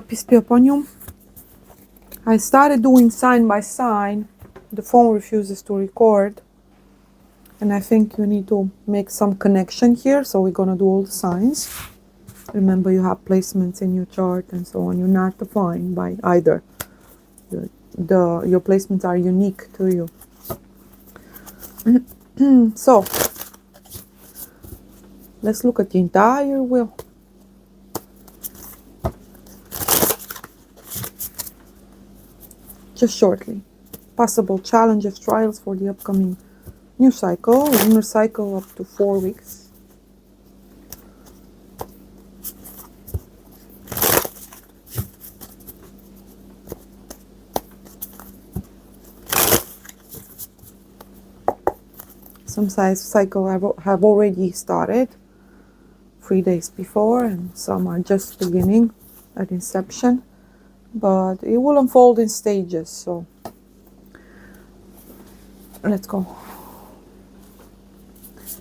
Peace be upon you. I started doing sign by sign. The phone refuses to record. And I think you need to make some connection here. So we're going to do all the signs. Remember, you have placements in your chart and so on. You're not defined by either. Your placements are unique to you. So, let's look at the entire wheel. Just shortly. Possible challenges, trials for the upcoming new cycle. Lunar cycle up to 4 weeks. Some cycle have already started 3 days before, and some are just beginning at inception. But it will unfold in stages, so let's go.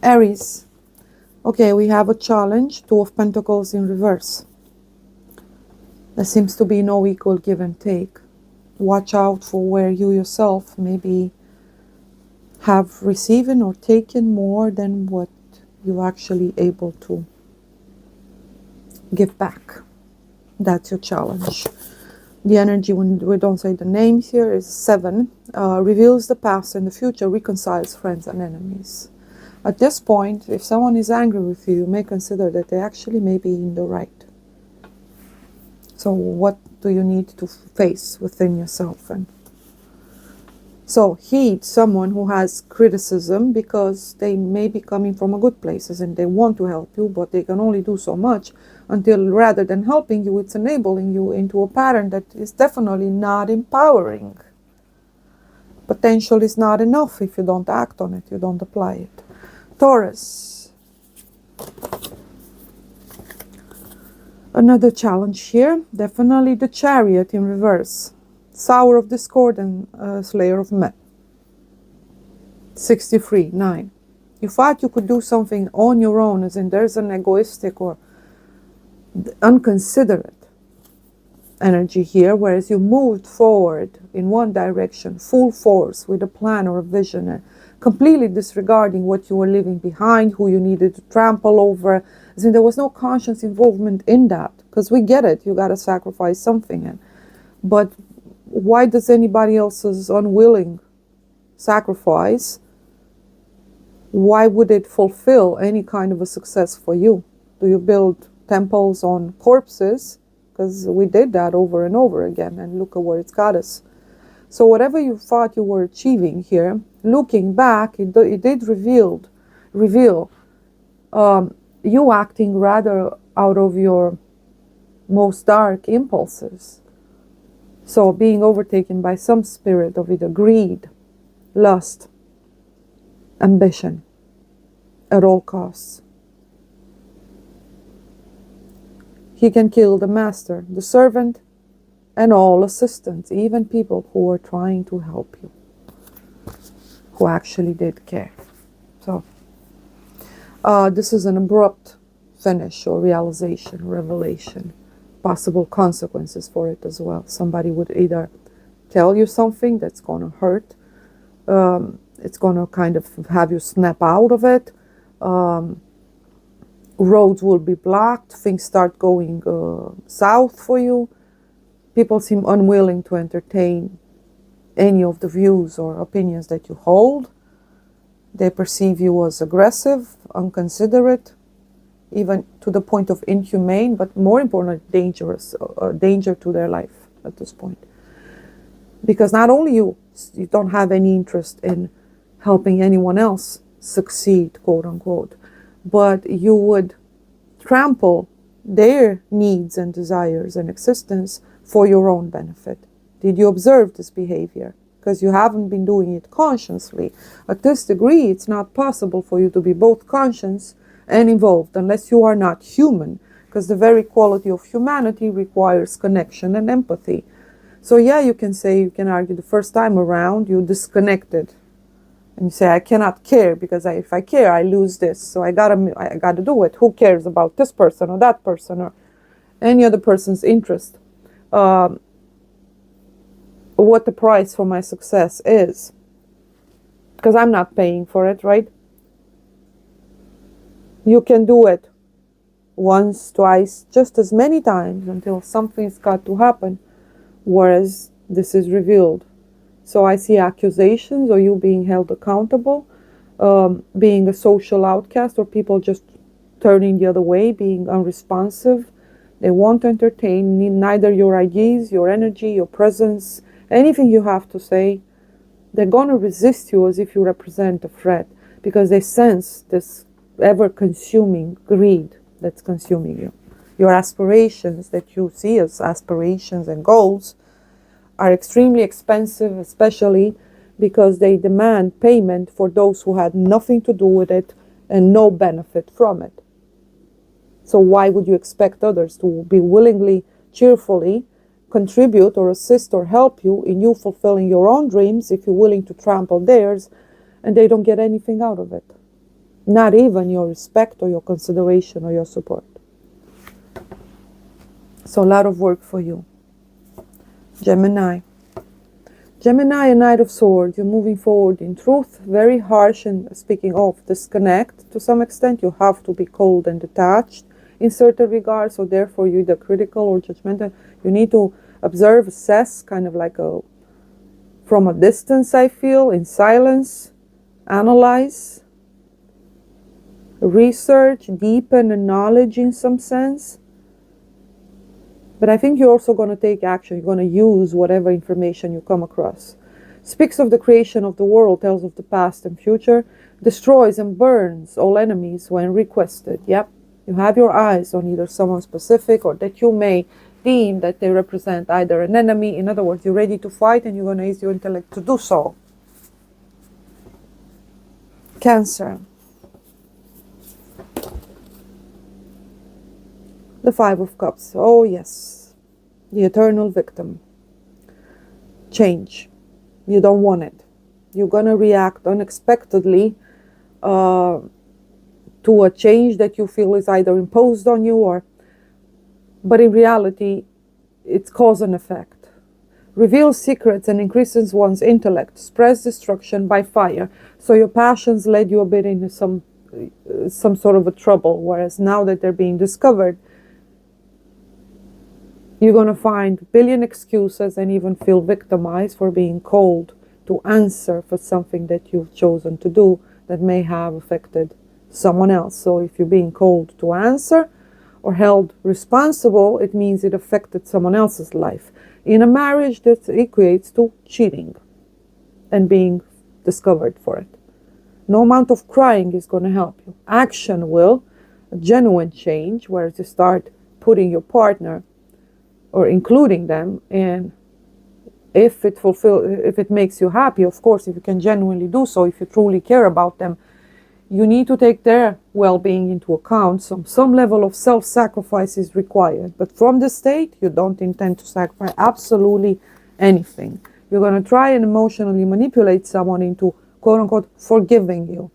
Aries. Okay, we have a challenge, 2 of Pentacles in reverse. There seems to be no equal give and take. Watch out for where you yourself maybe have received or taken more than what you're actually able to give back. That's your challenge. The energy, when we don't say the names here, is 7. Reveals the past and the future, reconciles friends and enemies. At this point, if someone is angry with you, you may consider that they actually may be in the right. So what do you need to face within yourself? And so heed someone who has criticism, because they may be coming from a good places and they want to help you, but they can only do so much until, rather than helping you, it's enabling you into a pattern that is definitely not empowering. Potential is not enough if you don't act on it, you don't apply it. Taurus. Another challenge here, definitely the Chariot in reverse. Sower of Discord and Slayer of Men. 63, 9. You thought you could do something on your own, as in there's an egoistic or unconsiderate energy here, whereas you moved forward in one direction, full force, with a plan or a vision, and completely disregarding what you were leaving behind, who you needed to trample over. As in there was no conscious involvement in that, because we get it, you got to sacrifice something. But why does anybody else's unwilling sacrifice, why would it fulfill any kind of a success for you? Do you build temples on corpses? Because we did that over and over again, and look at where it's got us. So whatever you thought you were achieving here, looking back, it did reveal you acting rather out of your most dark impulses. So being overtaken by some spirit of either greed, lust, ambition at all costs. He can kill the master, the servant, and all assistants, even people who were trying to help you, who actually did care. So this is an abrupt finish or realization, revelation. Possible consequences for it as well. Somebody would either tell you something that's going to hurt, it's going to kind of have you snap out of it, roads will be blocked, things start going south for you, people seem unwilling to entertain any of the views or opinions that you hold, they perceive you as aggressive, inconsiderate, even to the point of inhumane, but more importantly, dangerous, danger to their life at this point. Because not only you don't have any interest in helping anyone else succeed, quote unquote, but you would trample their needs and desires and existence for your own benefit. Did you observe this behavior? Because you haven't been doing it consciously. At this degree, it's not possible for you to be both conscious and involved unless you are not human, because the very quality of humanity requires connection and empathy. So yeah, you can argue the first time around you disconnected, and you say, I cannot care because if I care, I lose this. So I gotta do it. Who cares about this person or that person or any other person's interest? what the price for my success is. Because I'm not paying for it, right? You can do it once, twice, just as many times until something's got to happen, whereas this is revealed. So I see accusations or you being held accountable, being a social outcast, or people just turning the other way, being unresponsive. They won't entertain neither your ideas, your energy, your presence, anything you have to say. They're going to resist you as if you represent a threat, because they sense this ever-consuming greed that's consuming you. Your aspirations that you see as aspirations and goals are extremely expensive, especially because they demand payment for those who had nothing to do with it and no benefit from it. So why would you expect others to be willingly, cheerfully contribute or assist or help you in you fulfilling your own dreams if you're willing to trample theirs and they don't get anything out of it? Not even your respect or your consideration or your support. So a lot of work for you. Gemini. Gemini, a Knight of Swords. You're moving forward in truth, very harsh, and speaking of disconnect to some extent. You have to be cold and detached in certain regards, so therefore you're either critical or judgmental. You need to observe, assess, kind of like from a distance, I feel, in silence, analyze, research, deepen the knowledge in some sense. But I think you're also going to take action. You're going to use whatever information you come across. Speaks of the creation of the world, tells of the past and future, destroys and burns all enemies when requested. Yep, you have your eyes on either someone specific or that you may deem that they represent either an enemy. In other words, you're ready to fight and you're going to use your intellect to do so. Cancer. The Five of Cups. Oh yes, the eternal victim. Change. You don't want it. You're going to react unexpectedly to a change that you feel is either imposed on you but in reality, it's cause and effect. Reveals secrets and increases one's intellect. Spreads destruction by fire. So your passions led you a bit into some sort of a trouble, whereas now that they're being discovered, you're going to find a billion excuses and even feel victimized for being cold to answer for something that you've chosen to do that may have affected someone else. So if you're being cold to answer or held responsible, it means it affected someone else's life. In a marriage, that equates to cheating and being discovered for it. No amount of crying is going to help you. Action will, a genuine change, where you start putting your partner or including them, and if it makes you happy, of course, if you can genuinely do so, if you truly care about them, you need to take their well-being into account. Some level of self-sacrifice is required, but from the state, you don't intend to sacrifice absolutely anything. You're going to try and emotionally manipulate someone into, quote-unquote, forgiving you.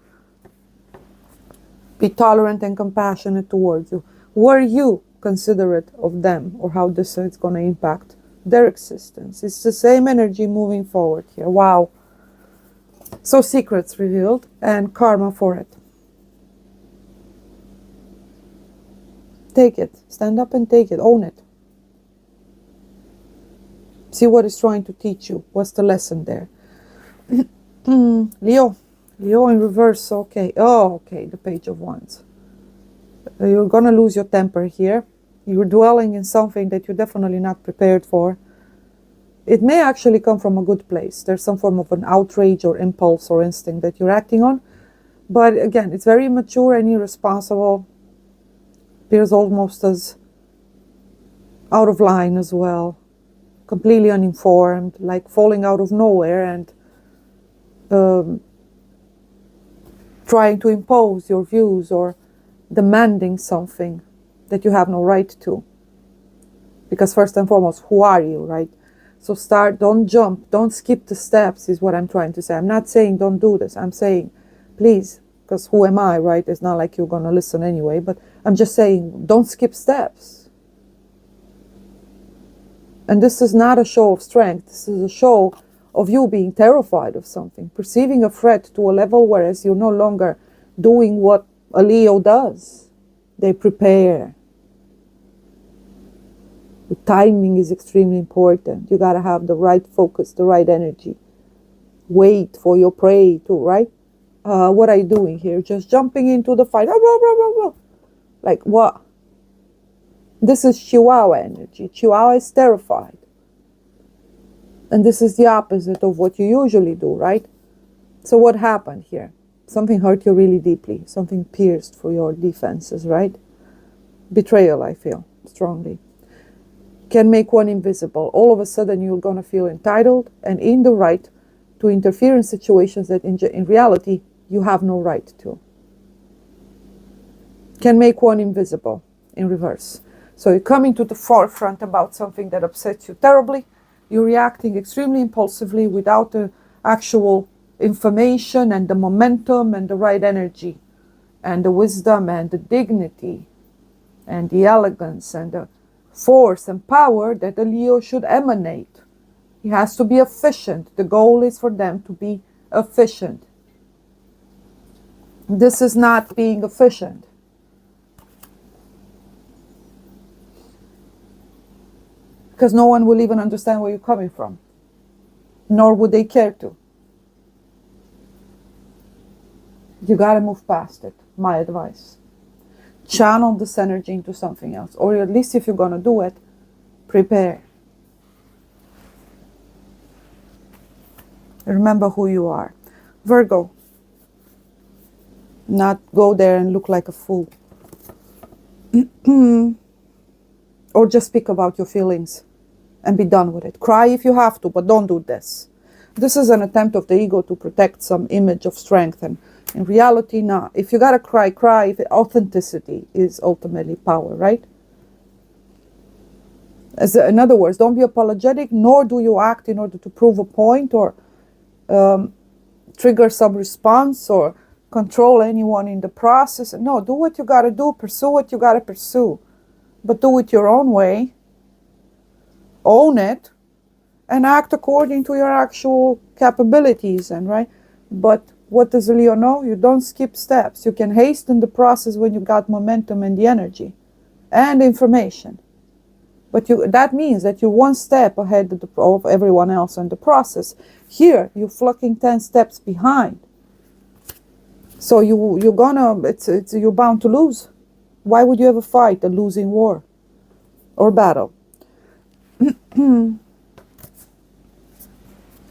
Be tolerant and compassionate towards you. Were you considerate of them, or how this is going to impact their existence? It's the same energy moving forward here. Wow. So secrets revealed and karma for it. Take it. Stand up and take it. Own it. See what it's trying to teach you. What's the lesson there? Leo. Leo in reverse. Okay. Oh, okay. The Page of Wands. You're going to lose your temper here. You're dwelling in something that you're definitely not prepared for. It may actually come from a good place. There's some form of an outrage or impulse or instinct that you're acting on. But again, it's very immature and irresponsible. Appears almost as out of line as well. Completely uninformed, like falling out of nowhere and trying to impose your views or demanding something that you have no right to. Because first and foremost, who are you, right? So don't jump, don't skip the steps is what I'm trying to say. I'm not saying don't do this. I'm saying, please, because who am I, right? It's not like you're going to listen anyway, but I'm just saying don't skip steps. And this is not a show of strength. This is a show of you being terrified of something, perceiving a threat to a level whereas you're no longer doing what a Leo does. They prepare. The timing is extremely important. You got to have the right focus, the right energy. Wait for your prey to, right? What are you doing here? Just jumping into the fight. Like what? This is Chihuahua energy. Chihuahua is terrified. And this is the opposite of what you usually do, right? So what happened here? Something hurt you really deeply. Something pierced through your defenses, right? Betrayal, I feel strongly. Can make one invisible. All of a sudden you're going to feel entitled and in the right to interfere in situations that in reality you have no right to. Can make one invisible in reverse. So you're coming to the forefront about something that upsets you terribly. You're reacting extremely impulsively without the actual information and the momentum and the right energy and the wisdom and the dignity and the elegance and the force and power that a Leo should emanate. He has to be efficient. The goal is for them to be efficient. This is not being efficient. Because no one will even understand where you're coming from. Nor would they care to. You gotta move past it, my advice. Channel this energy into something else. Or at least if you're gonna do it, prepare. Remember who you are. Virgo. Not go there and look like a fool. Or just speak about your feelings and be done with it. Cry if you have to, but don't do this. This is an attempt of the ego to protect some image of strength. And in reality, nah. If you gotta cry, cry. If authenticity is ultimately power, right? In other words, don't be apologetic, nor do you act in order to prove a point or trigger some response or control anyone in the process. No, do what you gotta do, pursue what you gotta pursue. But do it your own way, own it, and act according to your actual capabilities, and right? But what does Leo know? You don't skip steps. You can hasten the process when you got momentum and the energy and information. But that means that you're one step ahead of everyone else in the process. Here, you're flocking 10 steps behind. So you're bound to lose. Why would you ever fight a losing war or battle?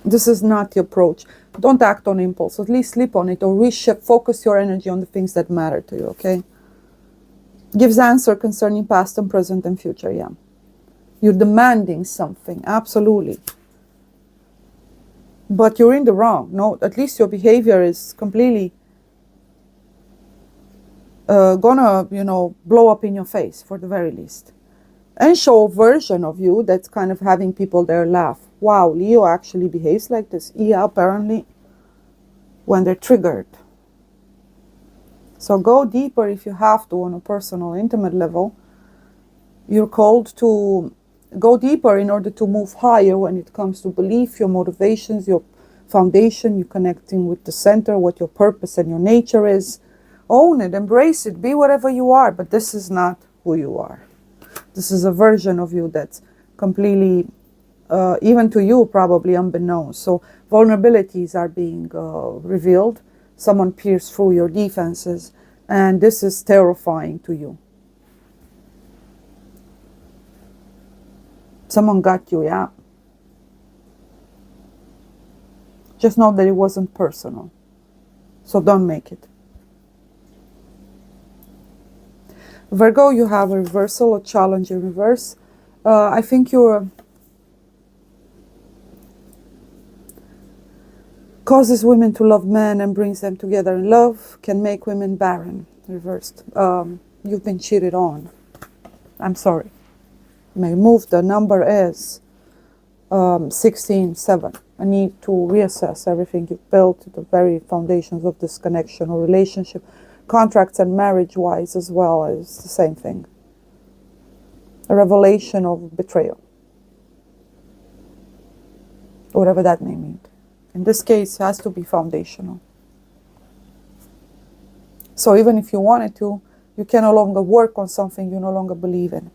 This is not the approach. Don't act on impulse. At least sleep on it or reshift. Focus your energy on the things that matter to you, okay? Gives answer concerning past and present and future, yeah. You're demanding something, absolutely. But you're in the wrong. No, at least your behavior is completely gonna, blow up in your face, for the very least. And show a version of you that's kind of having people there laugh. Wow, Leo actually behaves like this. Yeah, apparently, when they're triggered. So go deeper if you have to on a personal, intimate level. You're called to go deeper in order to move higher when it comes to belief, your motivations, your foundation, you connecting with the center, what your purpose and your nature is. Own it, embrace it, be whatever you are, but this is not who you are. This is a version of you that's completely, even to you, probably unbeknownst. So vulnerabilities are being revealed. Someone pierced through your defenses, and this is terrifying to you. Someone got you, yeah. Just know that it wasn't personal. So don't make it. Virgo, you have a reversal, a challenge in reverse. I think you're causes women to love men and brings them together in love, can make women barren, reversed. You've been cheated on. I'm sorry. May move, the number is 16-7. I need to reassess everything you've built, the very foundations of this connection or relationship. Contracts and marriage-wise as well is the same thing. A revelation of betrayal. whatever that may mean. In this case, it has to be foundational. So even if you wanted to, you can no longer work on something you no longer believe in.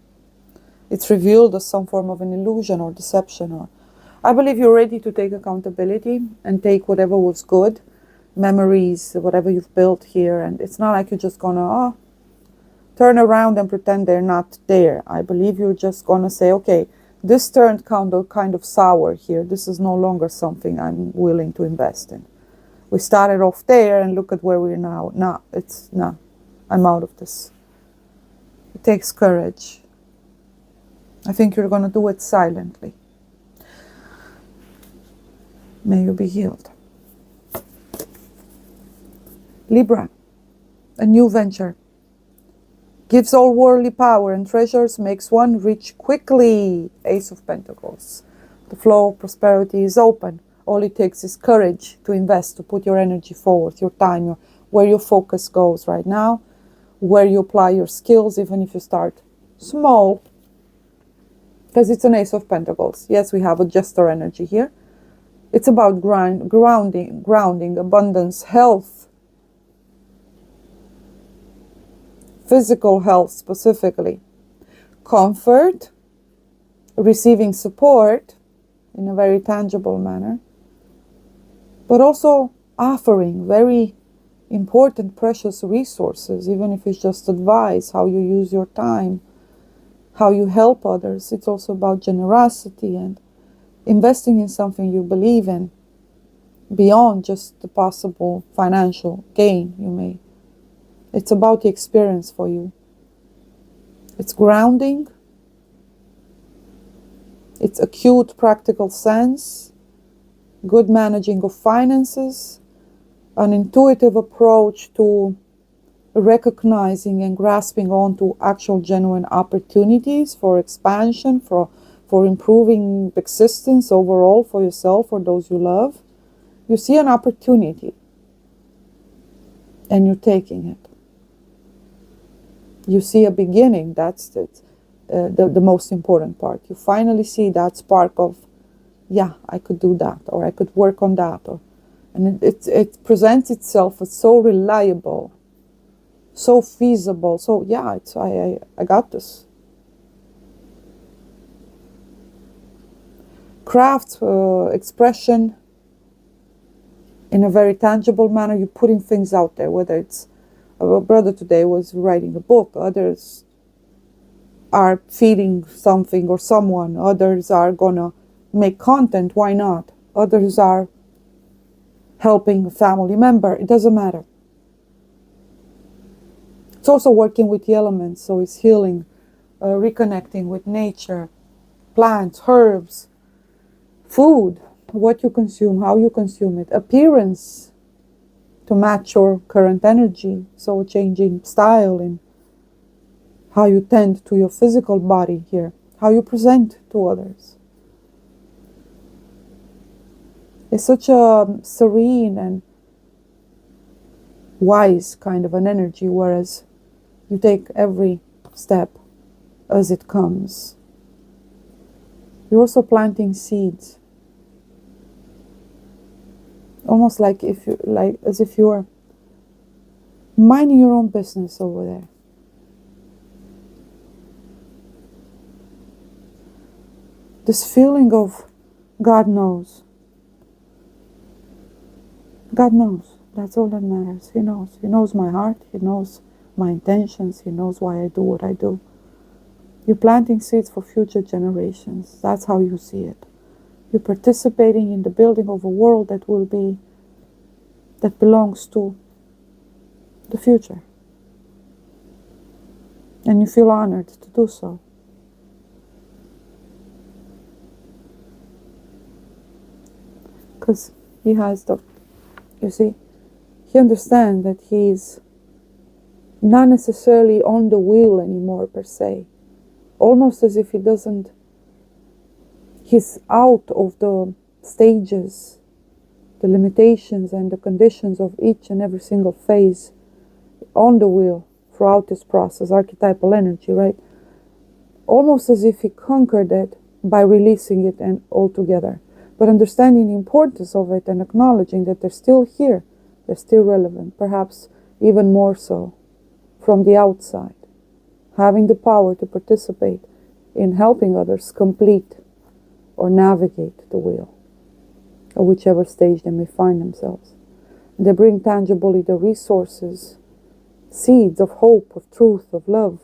It's revealed as some form of an illusion or deception. Or I believe you're ready to take accountability and take whatever was good, memories, whatever you've built here. And it's not like you're just gonna turn around and pretend they're not there. I believe you're just gonna say, okay, this turned kind of sour here. This is no longer something I'm willing to invest in. We started off there and look at where we're now. No, I'm out of this. It takes courage. I think you're going to do it silently. May you be healed. Libra, a new venture. Gives all worldly power and treasures, makes one rich quickly. Ace of Pentacles. The flow of prosperity is open. All it takes is courage to invest, to put your energy forward, your time, where your focus goes right now, where you apply your skills, even if you start small. Because it's an Ace of Pentacles. Yes, we have a jester energy here. It's about grounding, abundance, health, physical health specifically, comfort, receiving support in a very tangible manner, but also offering very important, precious resources, even if it's just advice, how you use your time, how you help others. It's also about generosity and investing in something you believe in, beyond just the possible financial gain you may. It's about the experience for you. It's grounding. It's acute practical sense, good managing of finances, an intuitive approach to recognizing and grasping onto actual genuine opportunities for expansion, for improving existence overall for yourself or those you love. You see an opportunity and you're taking it. You see a beginning. That's the most important part. You finally see that spark of, yeah, I could do that, or I could work on that, and it presents itself as so reliable, so feasible. So yeah, I got this. Craft, expression in a very tangible manner. You're putting things out there, whether it's a brother today was writing a book, others are feeding something or someone, others are gonna make content, why not? Others are helping a family member, it doesn't matter. It's also working with the elements, so it's healing, reconnecting with nature, plants, herbs, food, what you consume, how you consume it, appearance to match your current energy, so changing style in how you tend to your physical body here, how you present to others. It's such a serene and wise kind of an energy, whereas you take every step as it comes. You're also planting seeds, almost like as if you're minding your own business over there. This feeling of God knows. God knows. That's all that matters. He knows. He knows my heart. He knows my intentions. He knows why I do what I do. You're planting seeds for future generations. That's how you see it. You're participating in the building of a world that belongs to the future. And you feel honored to do so. Because he has you see, he understands that he's not necessarily on the wheel anymore per se. Almost as if he's out of the stages, the limitations and the conditions of each and every single phase on the wheel throughout this process, archetypal energy, right? Almost as if he conquered it by releasing it and altogether. but understanding the importance of it and acknowledging that they're still here, they're still relevant, perhaps even more so from the outside, having the power to participate in helping others complete or navigate the wheel, or whichever stage they may find themselves. They bring tangibly the resources, seeds of hope, of truth, of love.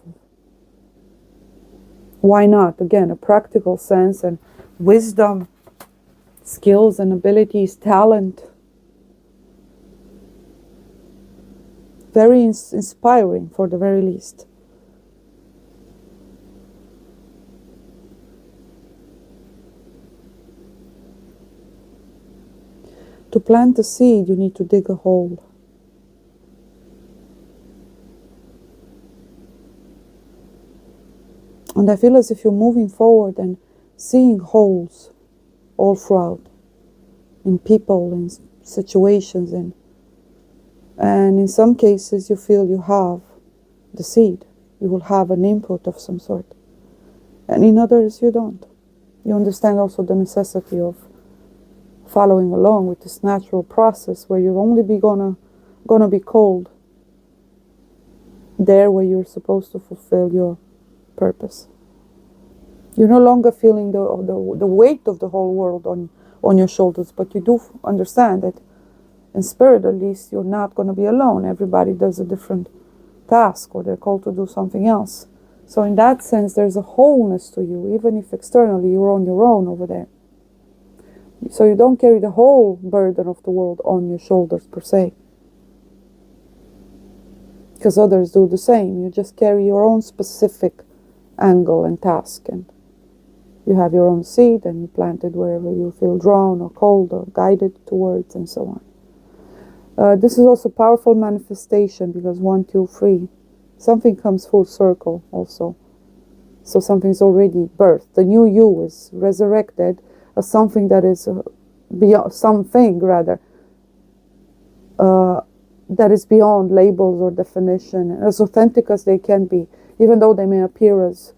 Why not? Again, a practical sense and wisdom, skills and abilities, talent. Very inspiring for the very least. To plant a seed, you need to dig a hole. And I feel as if you're moving forward and seeing holes all throughout, in people, in situations, and in some cases you feel you have the seed. You will have an input of some sort. And in others you don't. You understand also the necessity of following along with this natural process where you're only gonna be called there where you're supposed to fulfill your purpose. You're no longer feeling the weight of the whole world on your shoulders, but you do understand that in spirit at least you're not going to be alone. Everybody does a different task, or they're called to do something else. So in that sense there's a wholeness to you, even if externally you're on your own over there. So you don't carry the whole burden of the world on your shoulders per se, because others do the same. You just carry your own specific angle and task, and you have your own seed and you plant it wherever you feel drawn or called or guided towards, and so on. This is also powerful manifestation, because 1, 2, 3, something comes full circle also. So something's already birthed. The new you is resurrected as something that is beyond, something rather, that is beyond labels or definition, as authentic as they can be, even though they may appear as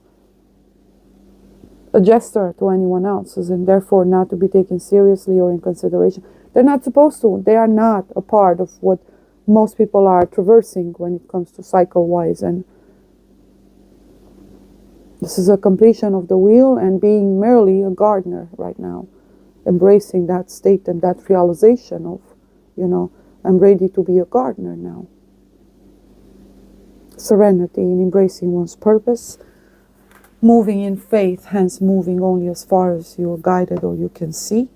a gesture to anyone else's, and therefore not to be taken seriously or in consideration. They're not supposed to. They are not a part of what most people are traversing when it comes to cycle-wise. And this is a completion of the wheel and being merely a gardener right now, embracing that state and that realization of, I'm ready to be a gardener now. Serenity in embracing one's purpose, moving in faith, hence moving only as far as you're guided or you can see,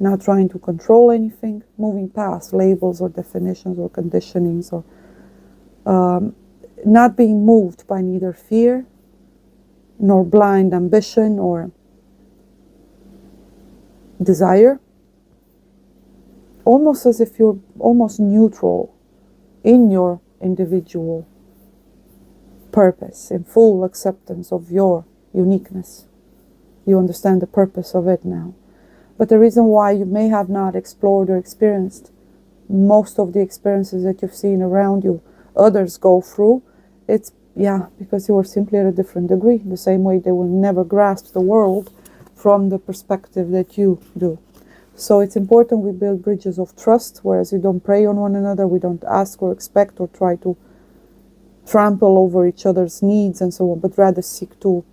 not trying to control anything, moving past labels or definitions or conditionings, or not being moved by neither fear nor blind ambition or desire, almost as if you're almost neutral in your individual purpose, in full acceptance of your uniqueness. You understand the purpose of it now. But the reason why you may have not explored or experienced most of the experiences that you've seen around you others go through, it's because you are simply at a different degree. The same way they will never grasp the world from the perspective that you do. So it's important we build bridges of trust, whereas we don't prey on one another, we don't ask or expect or try to trample over each other's needs and so on, but rather seek to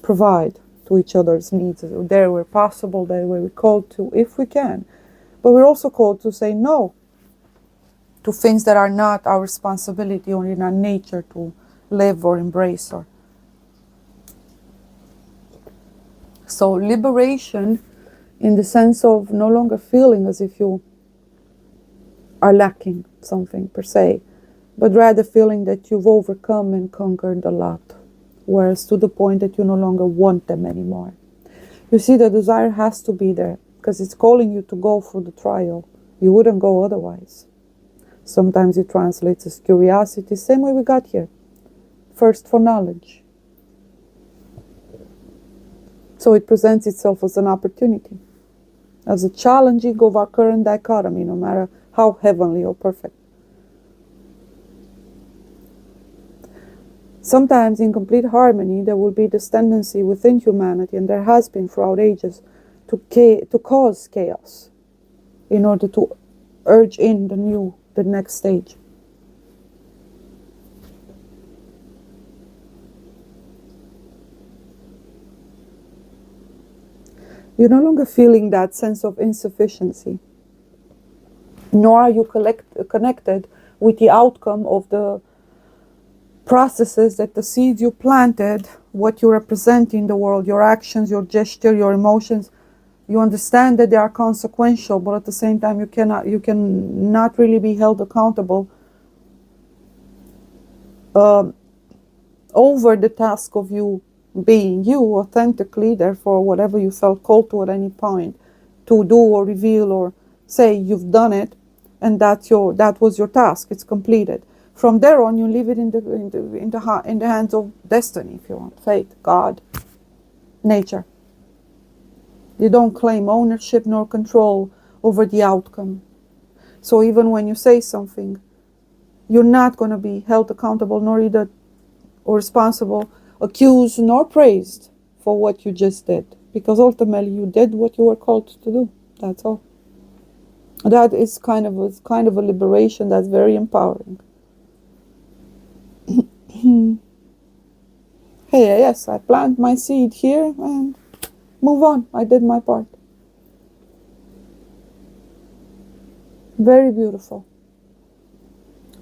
provide to each other's needs there where possible, there where we're called to, if we can. But we're also called to say no to things that are not our responsibility or in our nature to live or embrace. So liberation in the sense of no longer feeling as if you are lacking something per se, but rather feeling that you've overcome and conquered a lot, whereas to the point that you no longer want them anymore. You see, the desire has to be there because it's calling you to go through the trial. You wouldn't go otherwise. Sometimes it translates as curiosity, same way we got here. First for knowledge. So it presents itself as an opportunity, as a challenging of our current dichotomy, no matter how heavenly or perfect. Sometimes in complete harmony, there will be this tendency within humanity, and there has been throughout ages, to cause chaos in order to urge in the next stage. You're no longer feeling that sense of insufficiency, nor are you connected with the outcome of the processes that the seeds you planted, what you represent in the world, your actions, your gesture, your emotions. You understand that they are consequential, but at the same time you cannot really be held accountable over the task of you being you authentically. Therefore, whatever you felt called to at any point to do or reveal or say, you've done it, and that was your task. It's completed. From there on, you leave it in the hands of destiny, if you want, fate, God, nature. You don't claim ownership nor control over the outcome. So even when you say something, you're not going to be held accountable, nor either or responsible, accused, nor praised for what you just did, because ultimately you did what you were called to do. That's all. That is kind of a liberation that's very empowering. Hey, yes, I plant my seed here and move on. I did my part. Very beautiful.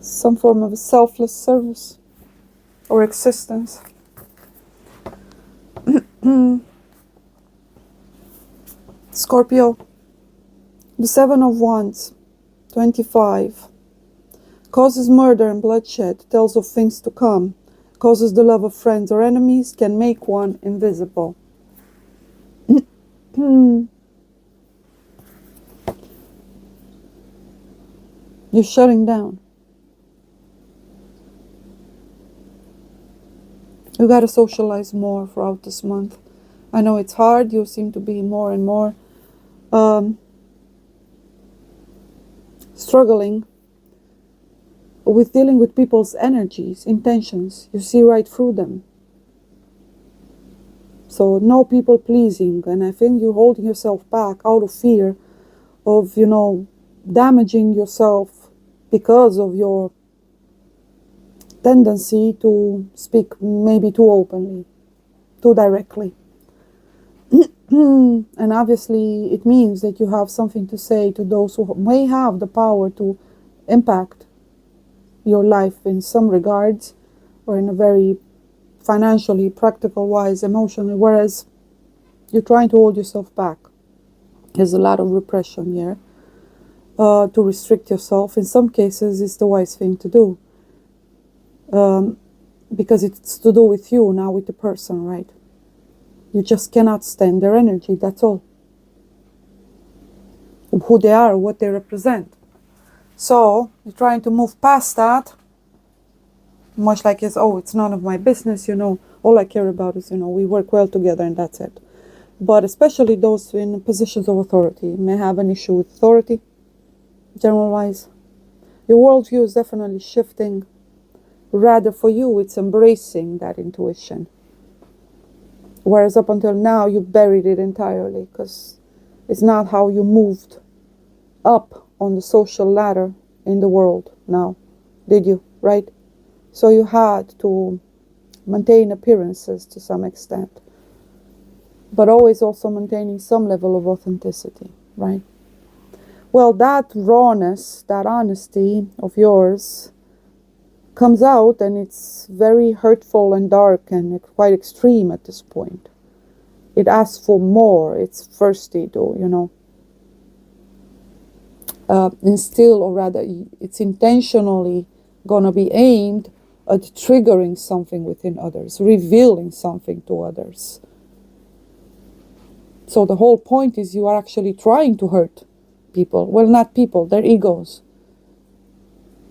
Some form of a selfless service or existence. Scorpio, the Seven of Wands, 25, causes murder and bloodshed, tells of things to come, causes the love of friends or enemies, can make one invisible. You're shutting down. You got to socialize more throughout this month. I know it's hard. You seem to be more and more struggling with dealing with people's energies, intentions. You see right through them. So no people pleasing, and I think you're holding yourself back out of fear of, damaging yourself because of your tendency to speak maybe too openly, too directly. And obviously it means that you have something to say to those who may have the power to impact your life in some regards, or in a very financially, practical wise, emotionally, whereas you're trying to hold yourself back. There's a lot of repression here. To restrict yourself, in some cases, is the wise thing to do. Because it's to do with you, not with the person, right? You just cannot stand their energy, that's all. Who they are, what they represent. So, you're trying to move past that, much like it's none of my business, all I care about is, we work well together and that's it. But especially those in positions of authority may have an issue with authority, general-wise. Your worldview is definitely shifting. Rather, for you, it's embracing that intuition. Whereas up until now, you buried it entirely, because it's not how you moved up on the social ladder in the world now, did you? Right? So you had to maintain appearances to some extent, but always also maintaining some level of authenticity, right? Well, that rawness, that honesty of yours comes out, and it's very hurtful and dark and quite extreme at this point. It asks for more. It's thirsty to, instill, or rather, it's intentionally going to be aimed at triggering something within others, revealing something to others. So the whole point is you are actually trying to hurt people. Well, not people, their egos.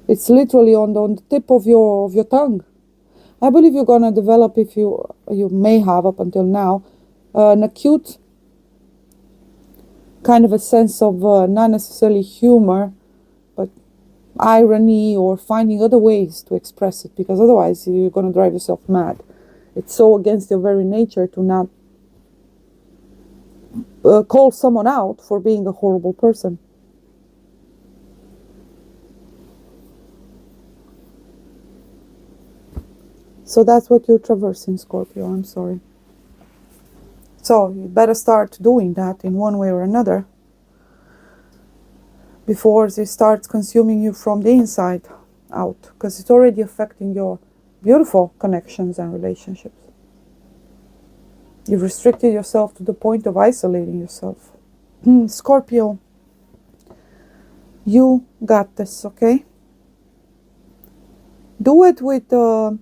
It's literally on the tip of your tongue. I believe you're going to develop, if you may have up until now, an acute kind of a sense of not necessarily humor, but irony, or finding other ways to express it, because otherwise you're going to drive yourself mad. It's so against your very nature to not call someone out for being a horrible person. So that's what you're traversing, Scorpio. I'm sorry. So you better start doing that in one way or another before it starts consuming you from the inside out, because it's already affecting your beautiful connections and relationships. You've restricted yourself to the point of isolating yourself. Scorpio, you got this, okay? Do it with the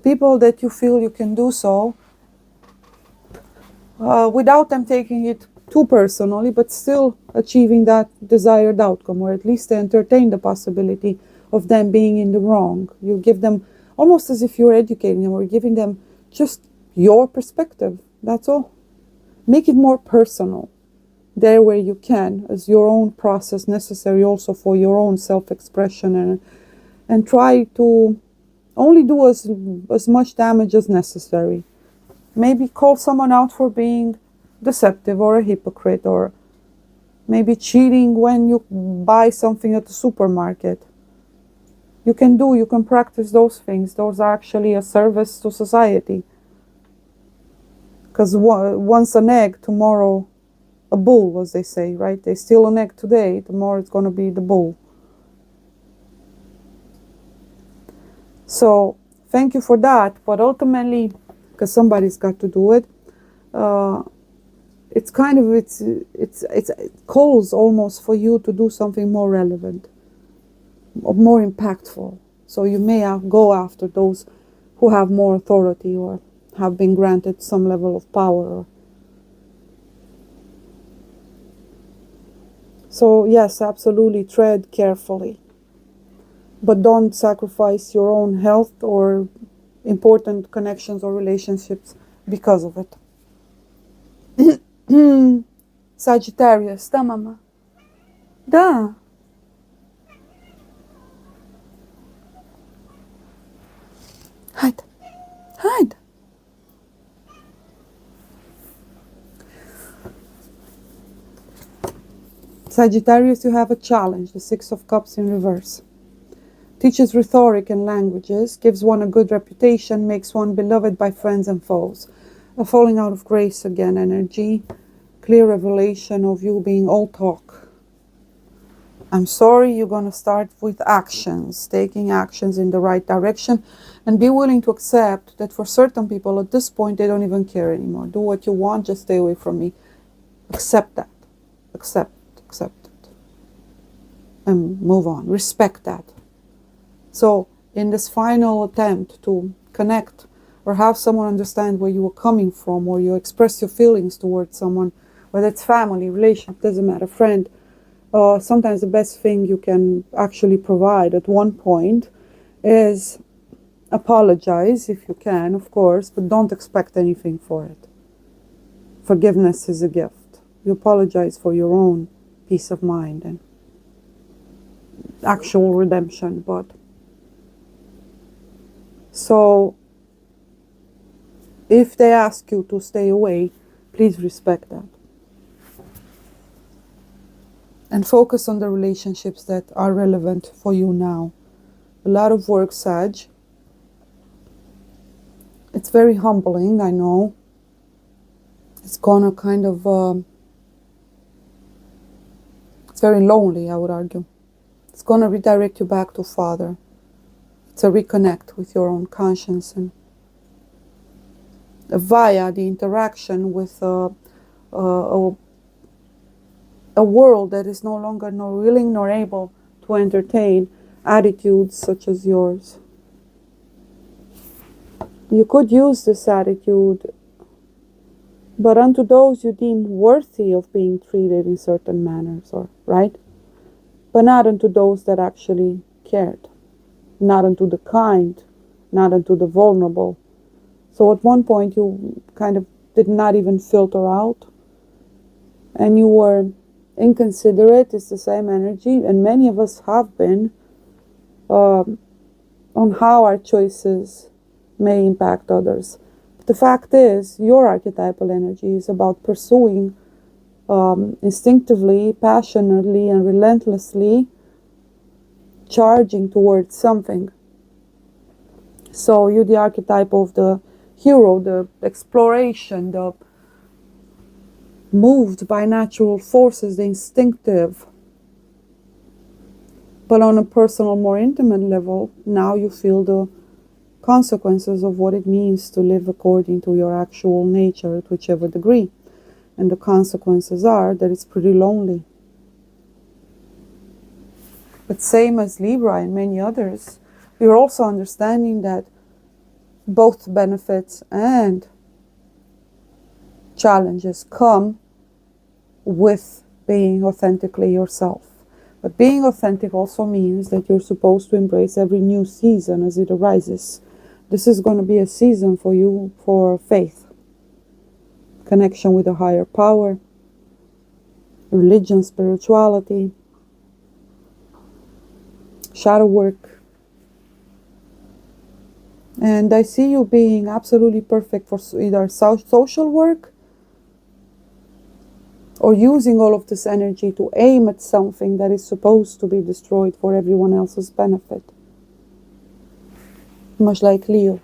people that you feel you can do so, without them taking it too personally, but still achieving that desired outcome, or at least entertain the possibility of them being in the wrong. You give them almost as if you're educating them or giving them just your perspective. That's all. Make it more personal there where you can, as your own process necessary also for your own self-expression, and try to only do as much damage as necessary. Maybe call someone out for being deceptive or a hypocrite, or maybe cheating when you buy something at the supermarket. You can practice those things. Those are actually a service to society. Because once an egg, tomorrow a bull, as they say, right? They steal an egg today, tomorrow it's going to be the bull. So thank you for that, but ultimately, because somebody's got to do it, it's kind of it calls almost for you to do something more relevant, more impactful. So you may go after those who have more authority or have been granted some level of power. So yes, absolutely, tread carefully, but don't sacrifice your own health or important connections or relationships because of it. Sagittarius, da mama. Da. Hide. Hide. Sagittarius, you have a challenge, the Six of Cups in reverse. Teaches rhetoric and languages, gives one a good reputation, makes one beloved by friends and foes. A falling out of grace again energy, clear revelation of you being all talk. I'm sorry, you're going to start with actions, taking actions in the right direction, and be willing to accept that for certain people at this point they don't even care anymore. Do what you want, just stay away from me. Accept that. Accept it. And move on. Respect that. So in this final attempt to connect or have someone understand where you were coming from, or you express your feelings towards someone, whether it's family, relationship, doesn't matter, friend, sometimes the best thing you can actually provide at one point is apologize if you can, of course, but don't expect anything for it. Forgiveness is a gift. You apologize for your own peace of mind and actual redemption, but so if they ask you to stay away, please respect that. And focus on the relationships that are relevant for you now. A lot of work, Sag. It's very humbling, I know. It's gonna kind of, it's very lonely, I would argue. It's gonna redirect you back to Father. It's a reconnect with your own conscience, and via the interaction with a world that is no longer nor willing nor able to entertain attitudes such as yours. You could use this attitude, but unto those you deem worthy of being treated in certain manners, or right? But not unto those that actually cared. Not unto the kind, not unto the vulnerable. So at one point you kind of did not even filter out, and you were inconsiderate. It's the same energy, and many of us have been, on how our choices may impact others. The fact is, your archetypal energy is about pursuing instinctively, passionately, and relentlessly, charging towards something. So you're the archetype of the hero, the exploration, the moved by natural forces, the instinctive. But on a personal, more intimate level, now you feel the consequences of what it means to live according to your actual nature at whichever degree. And the consequences are that it's pretty lonely. But same as Libra and many others, we're also understanding that both benefits and challenges come with being authentically yourself. But being authentic also means that you're supposed to embrace every new season as it arises. This is going to be a season for you for faith, connection with a higher power, religion, spirituality, shadow work. And I see you being absolutely perfect for either social work or using all of this energy to aim at something that is supposed to be destroyed for everyone else's benefit. Much like Leo.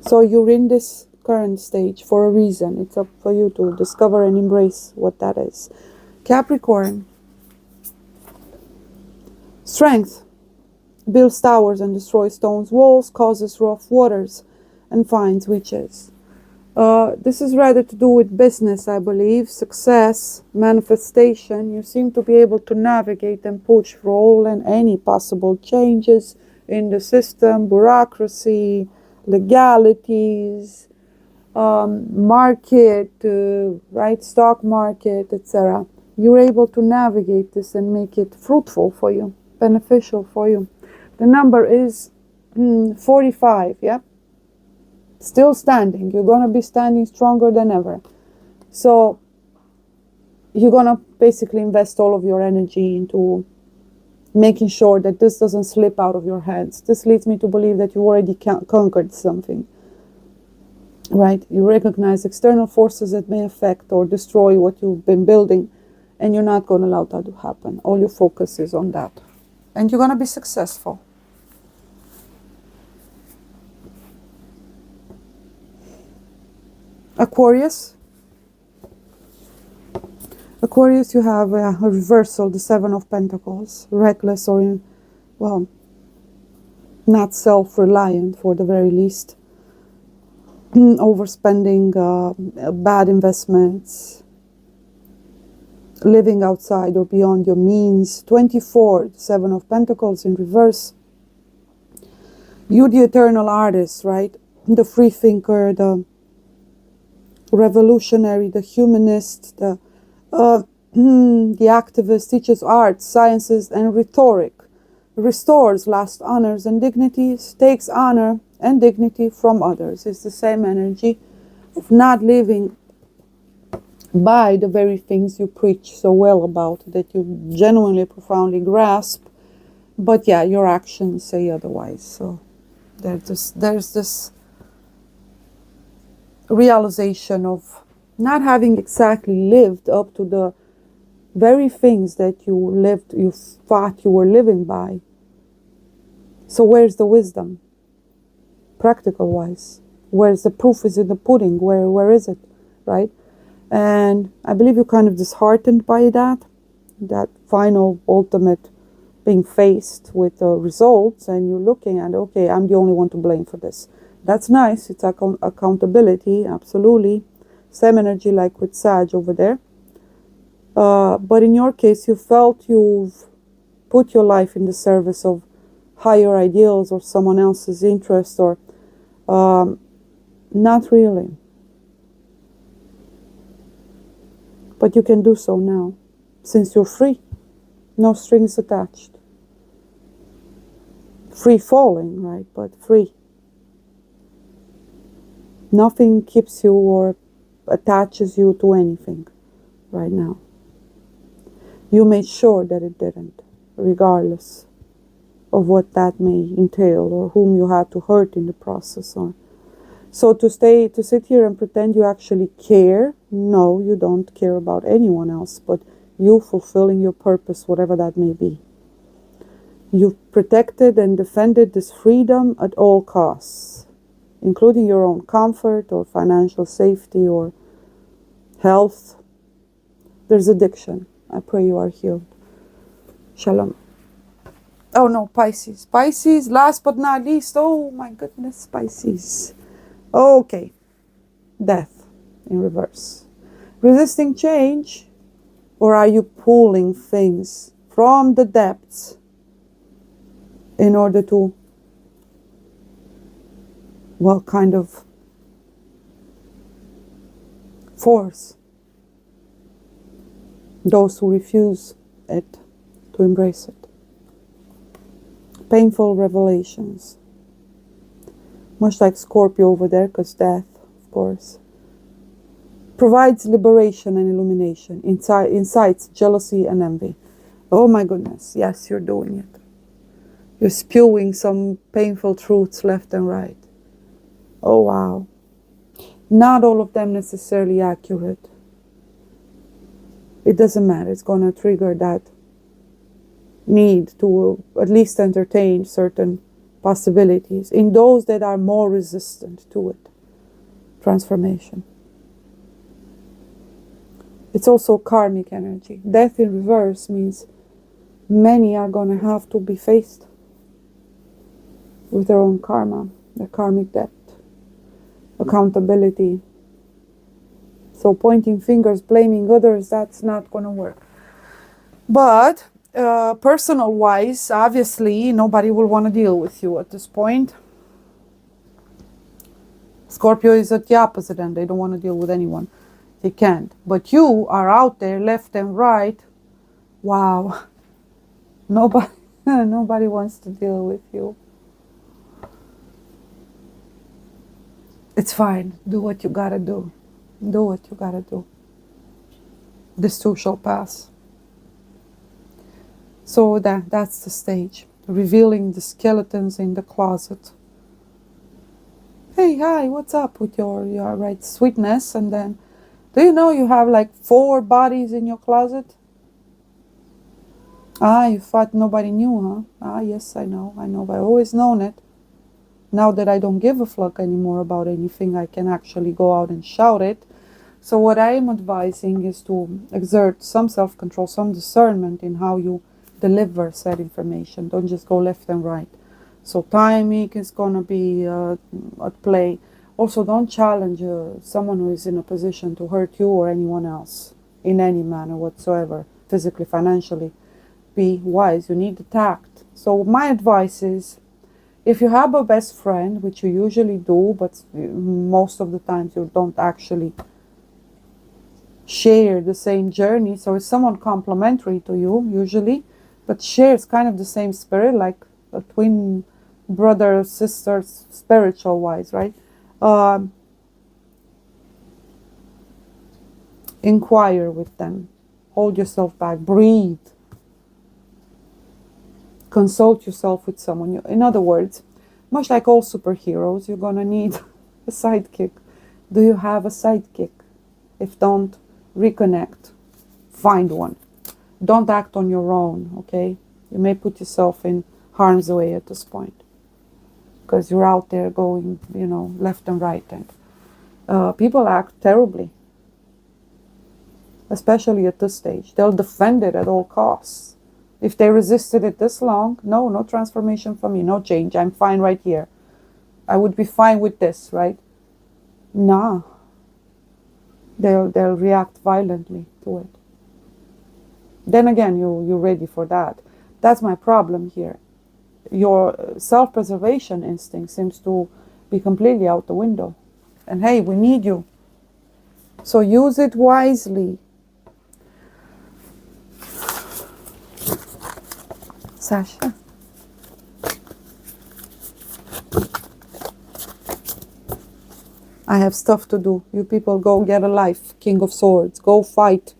So you're in this current stage for a reason. It's up for you to discover and embrace what that is. Capricorn. Strength. Builds towers and destroys stones, walls, causes rough waters, and finds witches. This is rather to do with business, I believe, success, manifestation. You seem to be able to navigate and push through all and any possible changes in the system, bureaucracy, legalities, market, right, stock market, etc. You're able to navigate this and make it fruitful for you, beneficial for you. The number is 45, yeah? Still standing. You're going to be standing stronger than ever. So you're going to basically invest all of your energy into making sure that this doesn't slip out of your hands. This leads me to believe that you already conquered something. Right? You recognize external forces that may affect or destroy what you've been building, and you're not going to allow that to happen. All your focus is on that. And you're going to be successful. Aquarius. Aquarius, you have a reversal, the Seven of Pentacles. Reckless or, well, not self-reliant for the very least. Overspending, bad investments, living outside or beyond your means. 24, Seven of Pentacles in reverse. You, the eternal artist, right? The free thinker, the revolutionary, the humanist, the activist, teaches arts, sciences, and rhetoric, restores lost honors and dignities, takes honor and dignity from others. It's the same energy of not living by the very things you preach so well about, that you genuinely, profoundly grasp, but yeah, your actions say otherwise. So there's this realization of not having exactly lived up to the very things that you thought you were living by. So where's the wisdom? Practical wise. Where's the proof is in the pudding? Where is it? Right? And I believe you're kind of disheartened by that final, ultimate being faced with the results, and you're looking at, okay, I'm the only one to blame for this. That's nice. It's accountability, absolutely. Same energy like with Sag over there. But in your case, you felt you've put your life in the service of higher ideals or someone else's interest, or not really. But you can do so now, since you're free. No strings attached. Free falling, right? But free. Nothing keeps you or attaches you to anything right now. You made sure that it didn't, regardless of what that may entail, or whom you had to hurt in the process. Or so to sit here and pretend you actually care, no, you don't care about anyone else, but you fulfilling your purpose, whatever that may be. You've protected and defended this freedom at all costs, including your own comfort or financial safety or health. There's addiction. I pray you are healed. Shalom. Oh no, Pisces. Pisces, last but not least. Oh my goodness, Pisces. Okay. Death in reverse. Resisting change, or are you pulling things from the depths in order to, well, kind of force those who refuse it to embrace it? Painful revelations. Much like Scorpio over there, because death, of course, provides liberation and illumination, incites jealousy and envy. Oh my goodness, yes, you're doing it. You're spewing some painful truths left and right. Oh wow. Not all of them necessarily accurate. It doesn't matter, it's going to trigger that need to at least entertain certain possibilities in those that are more resistant to it. Transformation. It's also karmic energy. Death in reverse means many are going to have to be faced with their own karma, their karmic debt, accountability. So pointing fingers, blaming others, that's not going to work. But personal wise, obviously, nobody will want to deal with you at this point. Scorpio is at the opposite end. They don't want to deal with anyone. They can't. But you are out there left and right. Wow. Nobody wants to deal with you. It's fine. Do what you gotta do. Do what you gotta do. This too shall pass. So that's the stage. Revealing the skeletons in the closet. Hey, hi, what's up with your right sweetness? And then, do you know you have like 4 bodies in your closet? Ah, you thought nobody knew, huh? Ah, yes, I know, but I've always known it. Now that I don't give a fuck anymore about anything, I can actually go out and shout it. So what I am advising is to exert some self-control, some discernment in how you deliver said information. Don't just go left and right. So timing is going to be at play. Also, don't challenge someone who is in a position to hurt you or anyone else in any manner whatsoever, physically, financially. Be wise. You need the tact. So my advice is, if you have a best friend, which you usually do, but most of the times you don't actually share the same journey, so it's someone complementary to you usually, but shares kind of the same spirit, like a twin brother, sister, spiritual wise, right? Inquire with them. Hold yourself back. Breathe. Consult yourself with someone. In other words, much like all superheroes, you're going to need a sidekick. Do you have a sidekick? If don't, reconnect. Find one. Don't act on your own, okay? You may put yourself in harm's way at this point, because you're out there going, left and right. And people act terribly, especially at this stage. They'll defend it at all costs. If they resisted it this long, no transformation for me, no change. I'm fine right here. I would be fine with this, right? Nah. They'll react violently to it. Then again, you're ready for that. That's my problem here. Your self-preservation instinct seems to be completely out the window. And hey, we need you. So use it wisely. Sasha. I have stuff to do. You people go get a life. King of Swords. Go fight.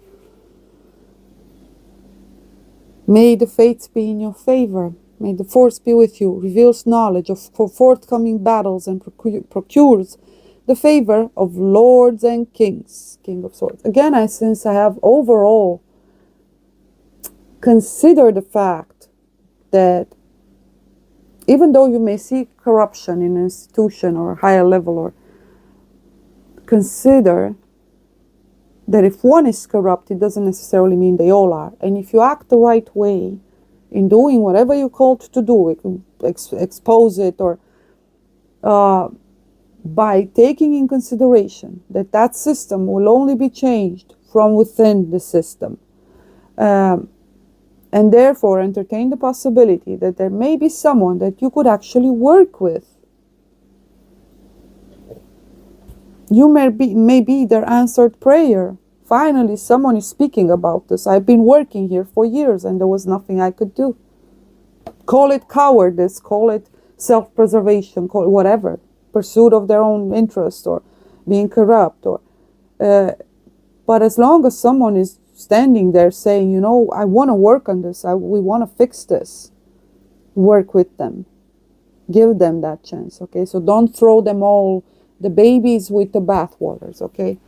May the fates be in your favor. May the force be with you, reveals knowledge of forthcoming battles and procures the favor of lords and kings. King of Swords. Again, I sense I have overall consider the fact that even though you may see corruption in an institution or a higher level, or consider that if one is corrupt, it doesn't necessarily mean they all are. And if you act the right way in doing whatever you're called to do, expose it, or by taking in consideration that that system will only be changed from within the system, and therefore entertain the possibility that there may be someone that you could actually work with. You may be their answered prayer. Finally, someone is speaking about this. I've been working here for years and there was nothing I could do. Call it cowardice, call it self-preservation, call it whatever. Pursuit of their own interest, or being corrupt. But as long as someone is standing there saying, you know, I want to work on this, we want to fix this, work with them. Give them that chance, okay? So don't throw them all, the babies with the bathwaters, okay?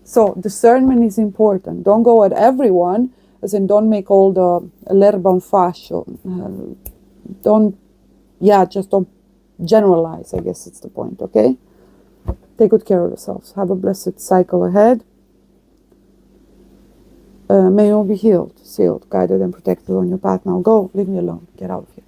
So discernment is important. Don't go at everyone, as in don't make all the l'erba un fascio. Just don't generalize, I guess it's the point, okay? Take good care of yourselves. Have a blessed cycle ahead. May you all be healed, sealed, guided, and protected on your path. Now go, leave me alone. Get out of here.